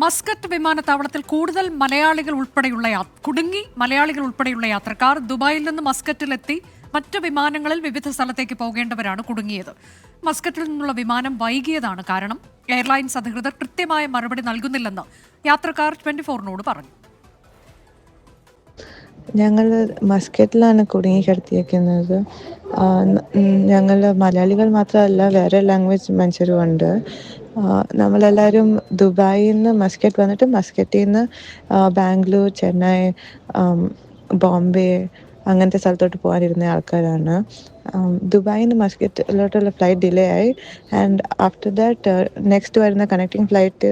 Muscat വിമാനത്താവളത്തിൽ കൂടുതൽ കുടുങ്ങി മലയാളികൾ ഉൾപ്പെടെയുള്ള യാത്രക്കാർ ദുബായിൽ നിന്ന് മസ്കറ്റിലെത്തി മറ്റു വിമാനങ്ങളിൽ വിവിധ സ്ഥലത്തേക്ക് പോകേണ്ടവരാണ് കുടുങ്ങിയത്. മസ്കറ്റിൽ നിന്നുള്ള വിമാനം വൈകിയതാണ് കാരണം. എയർലൈൻസ് അധികൃതർ കൃത്യമായ മറുപടി നൽകുന്നില്ലെന്ന് യാത്രക്കാർ 24-നോട് പറഞ്ഞു. ഞങ്ങൾ മസ്കറ്റിലാണ് കുടുങ്ങിക്കിടത്തിയിരിക്കുന്നത്. ഞങ്ങൾ മലയാളികൾ മാത്രമല്ല, വേറെ ലാംഗ്വേജ് മനുഷ്യരും ഉണ്ട്. നമ്മളെല്ലാവരും ദുബായിൽ നിന്ന് മസ്കറ്റ് വന്നിട്ട് മസ്കറ്റിൽ നിന്ന് ബാംഗ്ലൂർ, ചെന്നൈ, ബോംബെ അങ്ങനത്തെ സ്ഥലത്തോട്ട് പോകാനിരുന്ന ആൾക്കാരാണ്. ദുബായിൽ നിന്ന് മസ്കറ്റിലോട്ടുള്ള ഫ്ലൈറ്റ് ഡിലേ ആയി. ആൻഡ് ആഫ്റ്റർ ദാറ്റ് നെക്സ്റ്റ് വരുന്ന കണക്റ്റിംഗ് ഫ്ലൈറ്റ്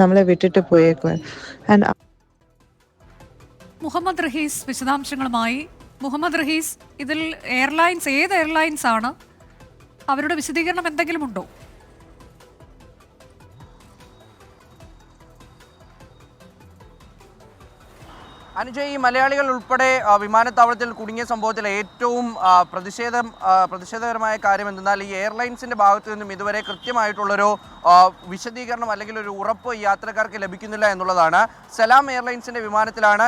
നമ്മളെ വിട്ടിട്ട് പോയേക്കുവാൻ. ആൻഡ് മുഹമ്മദ് റഹീസ് വിശദാംശങ്ങളുമായി. മുഹമ്മദ് റഹീസ്, ഇതിൽ ഏത് എയർലൈൻസ് ആണ്? അവരുടെ വിശദീകരണം എന്തെങ്കിലും ഉണ്ടോ? അനുജ, ഈ മലയാളികൾ ഉൾപ്പെടെ വിമാനത്താവളത്തിൽ കുടുങ്ങിയ സംഭവത്തിൽ ഏറ്റവും പ്രതിഷേധകരമായ കാര്യം എന്തെന്നാൽ ഈ എയർലൈൻസിന്റെ ഭാഗത്തു നിന്നും ഇതുവരെ കൃത്യമായിട്ടുള്ളൊരു വിശദീകരണം അല്ലെങ്കിൽ ഒരു ഉറപ്പ് യാത്രക്കാർക്ക് ലഭിക്കുന്നില്ല എന്നുള്ളതാണ്. സലാം എയർലൈൻസിന്റെ വിമാനത്തിലാണ്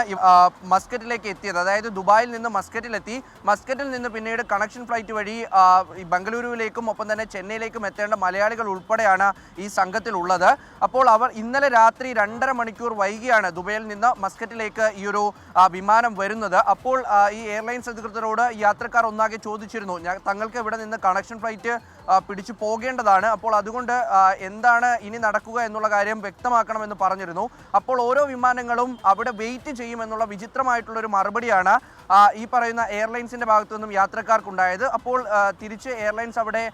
മസ്കറ്റിലേക്ക് എത്തിയത്. അതായത് ദുബായിൽ നിന്ന് മസ്കറ്റിലെത്തി, മസ്കറ്റിൽ നിന്ന് പിന്നീട് കണക്ഷൻ ഫ്ലൈറ്റ് വഴി ബംഗളൂരുവിലേക്കും ഒപ്പം തന്നെ ചെന്നൈയിലേക്കും എത്തേണ്ട മലയാളികൾ ഉൾപ്പെടെയാണ് ഈ സംഘത്തിൽ ഉള്ളത്. അപ്പോൾ അവർ ഇന്നലെ രാത്രി 2.5 മണിക്കൂർ വൈകിയാണ് ദുബൈയിൽ നിന്ന് മസ്കറ്റിലേക്ക് ഈ ഒരു വിമാനം വരുന്നത്. അപ്പോൾ ഈ എയർലൈൻസ് അധികൃതരോട് യാത്രക്കാർ ഒന്നാകെ ചോദിച്ചിരുന്നു, തങ്ങൾക്ക് ഇവിടെ നിന്ന് കണക്ഷൻ ഫ്ലൈറ്റ് പിടിച്ചു പോകേണ്ടതാണ്, അപ്പോൾ അതുകൊണ്ട് എന്താണ് ഇനി നടക്കുക എന്നുള്ള കാര്യം വ്യക്തമാക്കണമെന്ന് പറഞ്ഞിരുന്നു. അപ്പോൾ ഓരോ വിമാനങ്ങളും അവിടെ വെയിറ്റ് ചെയ്യുമെന്നുള്ള വിചിത്രമായിട്ടുള്ളൊരു മറുപടിയാണ് ഈ പറയുന്ന എയർലൈൻസിന്റെ ഭാഗത്തു നിന്നും യാത്രക്കാർക്കുണ്ടായത്. അപ്പോൾ തിരിച്ച് എയർലൈൻസ് അവിടെ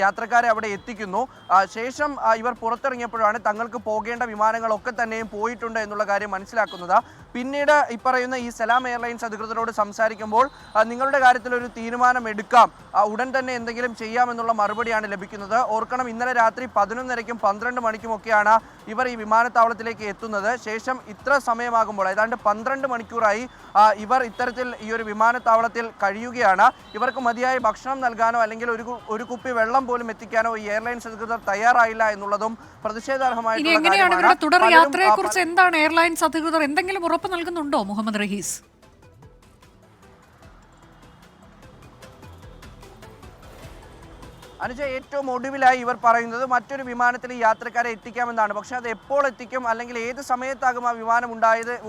യാത്രക്കാരെ അവിടെ എത്തിക്കുന്നു. ശേഷം ഇവർ പുറത്തിറങ്ങിയപ്പോഴാണ് തങ്ങൾക്ക് പോകേണ്ട വിമാനങ്ങളൊക്കെ തന്നെയും പോയിട്ടുണ്ട് എന്നുള്ള കാര്യം മനസ്സിലാക്കുന്നത്. പിന്നീട് ഈ പറയുന്ന ഈ സലാം എയർലൈൻസ് അധികൃതരോട് സംസാരിക്കുമ്പോൾ നിങ്ങളുടെ കാര്യത്തിൽ ഒരു തീരുമാനം എടുക്കാം, ഉടൻ തന്നെ എന്തെങ്കിലും ചെയ്യാമെന്നുള്ള മറുപടിയാണ് ലഭിക്കുന്നത്. ഓർക്കണം, ഇന്നലെ രാത്രി 11:30-ക്കും 12 മണിക്കുമൊക്കെയാണ് ഇവർ ഈ വിമാനത്താവളത്തിലേക്ക് എത്തുന്നത്. ശേഷം ഇത്ര സമയമാകുമ്പോൾ ഏതാണ്ട് 12 മണിക്കൂറായി ഇവർ ഇത്തരത്തിൽ ഈ ഒരു വിമാനത്താവളത്തിൽ കഴിയുകയാണ്. ഇവർക്ക് മതിയായ ഭക്ഷണം നൽകാനോ അല്ലെങ്കിൽ ഒരു കുപ്പി വെള്ളം പോലും എത്തിക്കാനോ ഈ എയർലൈൻസ് അധികൃതർ തയ്യാറായില്ല എന്നുള്ളതും പ്രതിഷേധാർഹമായിട്ടുള്ള കാര്യമാണ്. തുടർ യാത്രയെക്കുറിച്ച് എന്താണ് എയർലൈൻസ് അധികൃതർ എന്തെങ്കിലും ഉറപ്പ് നൽകുന്നുണ്ടോ മുഹമ്മദ് റഹീസ്? അനുജ, ഏറ്റവും ഒടുവിലായി ഇവർ പറയുന്നത് മറ്റൊരു വിമാനത്തിൽ യാത്രക്കാരെ എത്തിക്കാമെന്നാണ്. പക്ഷേ അത് എപ്പോൾ എത്തിക്കും അല്ലെങ്കിൽ ഏത് സമയത്താകും ആ വിമാനം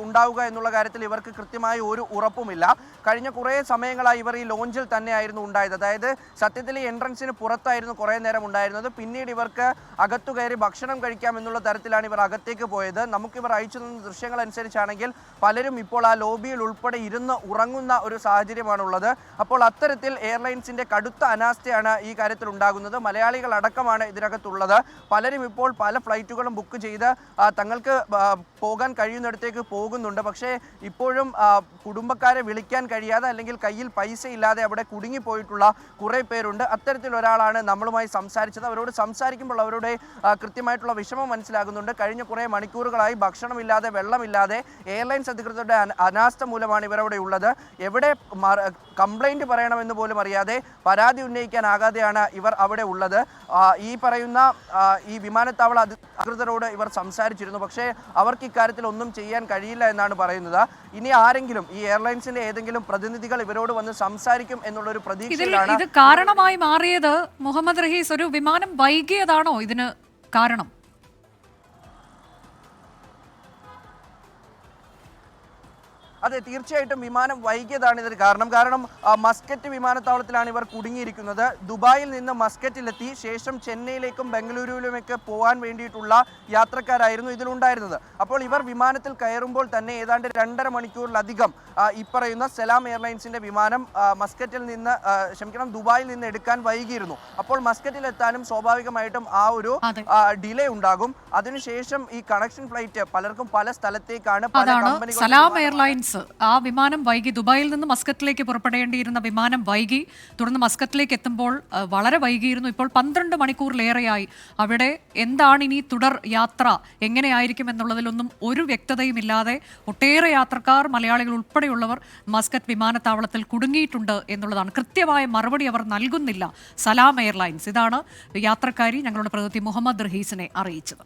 ഉണ്ടാവുക എന്നുള്ള കാര്യത്തിൽ ഇവർക്ക് കൃത്യമായി ഒരു ഉറപ്പുമില്ല. കഴിഞ്ഞ കുറേ സമയങ്ങളായി ഇവർ ഈ ലോഞ്ചിൽ തന്നെയായിരുന്നു ഉണ്ടായത്. അതായത് സത്യത്തിൽ ഈ എൻട്രൻസിന് പുറത്തായിരുന്നു കുറേ നേരം ഉണ്ടായിരുന്നത്. പിന്നീട് ഇവർക്ക് അകത്തു കയറി ഭക്ഷണം കഴിക്കാം എന്നുള്ള തരത്തിലാണ് ഇവർ അകത്തേക്ക് പോയത്. നമുക്കിവർ അയച്ചു തന്ന ദൃശ്യങ്ങൾ അനുസരിച്ചാണെങ്കിൽ പലരും ഇപ്പോൾ ആ ലോബിയിൽ ഉൾപ്പെടെ ഇരുന്ന് ഉറങ്ങുന്ന ഒരു സാഹചര്യമാണുള്ളത്. അപ്പോൾ അത്തരത്തിൽ എയർലൈൻസിന്റെ കടുത്ത അനാസ്ഥയാണ് ഈ കാര്യത്തിൽ ഉണ്ടാകുന്നത്. മലയാളികൾ അടക്കമാണ് ഇതിനകത്തുള്ളത്. പലരും ഇപ്പോൾ പല ഫ്ലൈറ്റുകളും ബുക്ക് ചെയ്ത് തങ്ങൾക്ക് പോകാൻ കഴിയുന്നിടത്തേക്ക് പോകുന്നുണ്ട്. പക്ഷേ ഇപ്പോഴും കുടുംബക്കാരെ വിളിക്കാൻ കഴിയാതെ അല്ലെങ്കിൽ കയ്യിൽ പൈസ ഇല്ലാതെ അവിടെ കുടുങ്ങിപ്പോയിട്ടുള്ള കുറേ പേരുണ്ട്. അത്തരത്തിൽ ഒരാളാണ് നമ്മളുമായി സംസാരിച്ചത്. അവരോട് സംസാരിക്കുമ്പോൾ അവരുടെ കൃത്യമായിട്ടുള്ള വിഷമം മനസ്സിലാകുന്നുണ്ട്. കഴിഞ്ഞ കുറേ മണിക്കൂറുകളായി ഭക്ഷണമില്ലാതെ, വെള്ളമില്ലാതെ, എയർലൈൻസ് അധികൃതരുടെ അനാസ്ഥ മൂലമാണ് ഇവരവിടെ ഉള്ളത്. എവിടെ കംപ്ലൈൻറ്റ് പറയണമെന്ന് പോലും അറിയാതെ, പരാതി ഉന്നയിക്കാനാകാതെയാണ് ഇവർ അവിടെ ഉള്ളത്. ഈ പറയുന്ന ഈ വിമാനത്താവള അധികൃതരോട് ഇവർ സംസാരിച്ചിരുന്നു. പക്ഷേ അവർക്ക് ഇക്കാര്യത്തിൽ ഒന്നും ചെയ്യാൻ കഴിയില്ല എന്നാണ് പറയുന്നത്. ഇനി ആരെങ്കിലും ഈ എയർലൈൻസിന്റെ ഏതെങ്കിലും പ്രതിനിധികൾ ഇവരോട് വന്ന് സംസാരിക്കും എന്നുള്ളൊരു പ്രതീക്ഷയിലാണ്. ഇത് കാരണമായി മാറിയത് മുഹമ്മദ് റഹീസ്, ഒരു വിമാനം വൈകിയതാണോ ഇതിന് കാരണം? അതെ, തീർച്ചയായിട്ടും വിമാനം വൈകിയതാണ് ഇതിന് കാരണം മസ്കറ്റ് വിമാനത്താവളത്തിലാണ് ഇവർ കുടുങ്ങിയിരിക്കുന്നത്. ദുബായിൽ നിന്ന് മസ്കറ്റിലെത്തി ശേഷം ചെന്നൈയിലേക്കും ബംഗളൂരുവിലുമൊക്കെ പോകാൻ വേണ്ടിയിട്ടുള്ള യാത്രക്കാരായിരുന്നു ഇതിലുണ്ടായിരുന്നത്. അപ്പോൾ ഇവർ വിമാനത്തിൽ കയറുമ്പോൾ തന്നെ ഏതാണ്ട് 2.5 മണിക്കൂറിലധികം ഈ പറയുന്ന സലാം എയർലൈൻസിന്റെ വിമാനം ദുബായിൽ നിന്ന് എടുക്കാൻ വൈകിയിരുന്നു. അപ്പോൾ മസ്കറ്റിലെത്താനും സ്വാഭാവികമായിട്ടും ആ ഒരു ഡിലേ ഉണ്ടാകും. അതിനുശേഷം ഈ കണക്ഷൻ ഫ്ലൈറ്റ് പലർക്കും പല സ്ഥലത്തേക്കാണ് പല കമ്പനികൾ. ആ വിമാനം വൈകി. ദുബായിൽ നിന്ന് മസ്കറ്റിലേക്ക് പുറപ്പെടേണ്ടിയിരുന്ന വിമാനം വൈകി. തുടർന്ന് മസ്കറ്റിലേക്ക് എത്തുമ്പോൾ വളരെ വൈകിയിരുന്നു. ഇപ്പോൾ 12 മണിക്കൂറിലേറെയായി. അവിടെ എന്താണ് ഇനി തുടർ യാത്ര, എങ്ങനെയായിരിക്കും എന്നുള്ളതിലൊന്നും ഒരു വ്യക്തതയും ഇല്ലാതെ ഒട്ടേറെ യാത്രക്കാർ, മലയാളികൾ ഉൾപ്പെടെയുള്ളവർ മസ്കറ്റ് വിമാനത്താവളത്തിൽ കുടുങ്ങിയിട്ടുണ്ട് എന്നുള്ളതാണ്. കൃത്യമായ മറുപടി അവർ നൽകുന്നില്ല സലാം എയർലൈൻസ്. ഇതാണ് യാത്രക്കാരി ഞങ്ങളുടെ പ്രതിനിധി മുഹമ്മദ് റഹീസിനെ അറിയിച്ചത്.